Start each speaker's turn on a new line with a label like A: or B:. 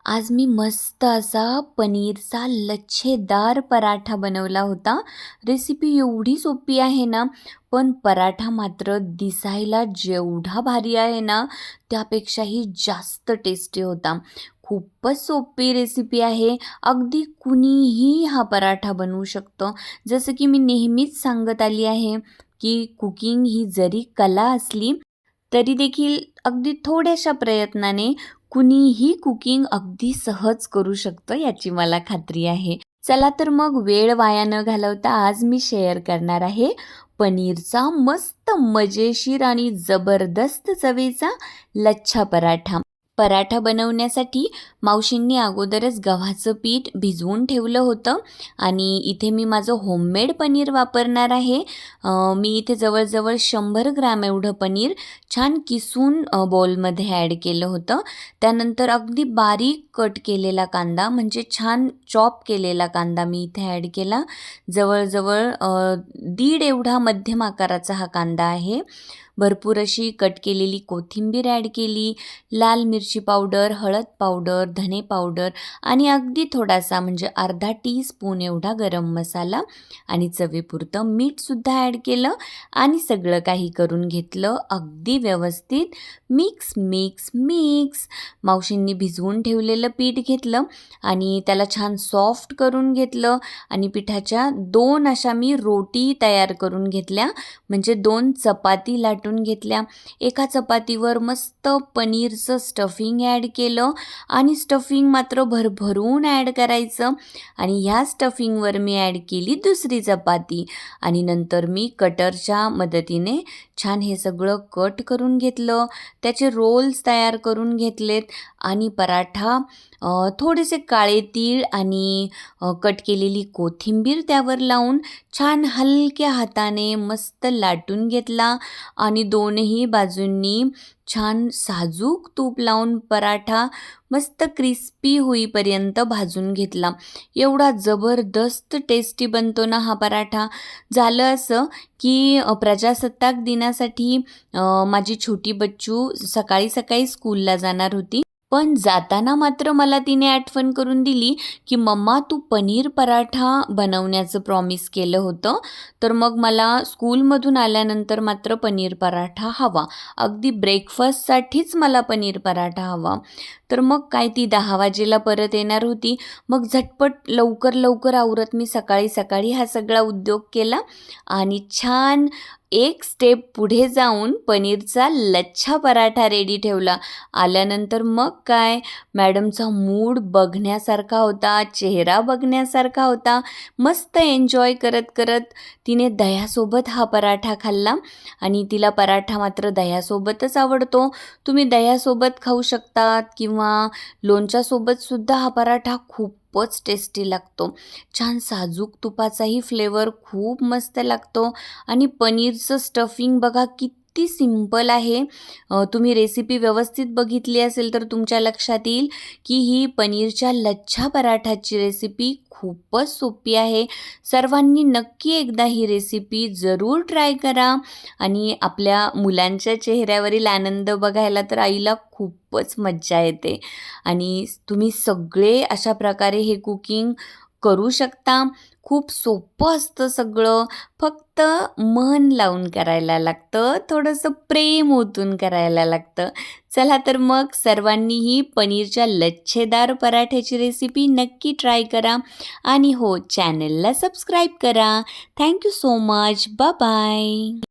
A: आज मी मस्त असा पनीरचा लच्छेदार पराठा बनवला होता. रेसिपी एवढी सोपी आहे ना, पण पराठा मात्र दिसायला जेवढा भारी आहे ना, त्यापेक्षाही जास्त टेस्टी होता. खूपच सोपी रेसिपी आहे. अगदी कुणीही हा पराठा बनवू शकतं. जसं की मी नेहमीच सांगत आली आहे, की कुकिंग ही जरी कला असली, तरी देखील अगदी थोड्याशा प्रयत्नाने कुणीही कुकिंग अगदी सहज करू शकतं याची मला खात्री आहे. चला तर मग वेळ वाया न घालवता आज मी शेअर करणार आहे पनीरचा मस्त मजेशीर आणि जबरदस्त चवीचा लच्छा पराठा. पराठा बनवण्यासाठी मावशींनी अगोदरच गव्हाचं पीठ भिजवून ठेवलं होतं आणि इथे मी माझं होममेड पनीर वापरणार आहे. मी इथे जवळजवळ 100 ग्रॅम एवढं पनीर छान किसून बोलमध्ये ॲड केलं होतं. त्यानंतर अगदी बारीक कट केलेला कांदा म्हणजे छान चॉप केलेला कांदा मी इथे ॲड केला. जवळजवळ 1.5 एवढा मध्यम आकाराचा हा कांदा आहे. भरपूर अशी कट केलेली कोथिंबीर ॲड केली, लाल मिरची पावडर, हळद पावडर, धने पावडर आणि अगदी थोडासा म्हणजे अर्धा टीस्पून एवढा गरम मसाला आणि चवीपुरतं मीठसुद्धा ॲड केलं आणि सगळं काही करून घेतलं अगदी व्यवस्थित मिक्स मिक्स मिक्स. मावशींनी भिजवून ठेवलेलं पीठ घेतलं आणि त्याला छान सॉफ्ट करून घेतलं आणि पिठाच्या 2 अशा मी रोटी तयार करून घेतल्या म्हणजे 2 चपाती लाटून घेतल्या. एका चपातीवर मस्त पनीरचं स्टफिंग ॲड केलं आणि स्टफिंग मात्र भरभरून ॲड करायचं आणि ह्या स्टफिंगवर मी ॲड केली दुसरी चपाती आणि नंतर मी कटरच्या मदतीने छान हे सगळं कट करून घेतलं. त्याचे रोल्स तयार करून घेतलेत आणि पराठा थोडेसे काळे तीळ आणि कट केलेली कोथिंबीर त्यावर लावून छान हलक्या हाताने मस्त लाटून घेतला आणि दोनही बाजूंनी छान साजूक तूप लावून पराठा मस्त क्रिस्पी होईपर्यंत भाजून घेतला. एवढा जबरदस्त टेस्टी बनतो ना हा पराठा. झालं असं की प्रजासत्ताक दिनासाठी माझी छोटी बच्चू सकाळी सकाळी स्कूलला जाणार होती. पण जाताना मात्र मला तिने आठवण करून दिली की मम्मा तू पनीर पराठा बनवण्याचं प्रॉमिस केलं होतं, तर मग मला स्कूलमधून आल्यानंतर मात्र पनीर पराठा हवा. अगदी ब्रेकफास्टसाठीच मला पनीर पराठा हवा. तर मग काय ती 10 वाजेला परत येणार होती. मग झटपट लवकर लवकर आवरत मी सकाळी सकाळी हा सगळा उद्योग केला आणि छान एक स्टेप पुढे जाऊन पनीरचा लच्छा पराठा रेडी ठेवला. आल्यानंतर मग काय मॅडमचा मूड बघण्यासारखा होता, चेहरा बघण्यासारखा होता. मस्त एन्जॉय करत करत तिने दह्यासोबत हा पराठा खाल्ला आणि तिला पराठा मात्र दह्यासोबतच आवडतो. तुम्ही दह्यासोबत खाऊ शकतात किंवा लोणच्यासोबतसुद्धा हा पराठा खूपच टेस्टी लागतो. छान साजूक तुपाचाही फ्लेवर खूप मस्त लागतो आणि पनीरचं स्टफिंग बघा किती सिंपल आहे. तुम्ही रेसिपी व्यवस्थित बघितली असेल तर तुमच्या लक्षात येईल की ही पनीरच्या लच्छा पराठाची रेसिपी खूपच सोपी आहे. सर्वांनी नक्की एकदा ही रेसिपी जरूर ट्राय करा आणि आपल्या मुलांच्या चेहऱ्यावरील आनंद बघायला तर आईला खूपच मज्जा येते आणि तुम्ही सगळे अशा प्रकारे हे कुकिंग करू शकता. खूप सोपं असतं सगळं, फक्त मन लावून करायला लागतं, थोडंसं प्रेम ओतून करायला लागतं. चला तर मग सर्वांनीही पनीरच्या लच्छेदार पराठ्याची रेसिपी नक्की ट्राय करा आणि हो चॅनलला सबस्क्राईब करा. Thank you so much. Bye bye.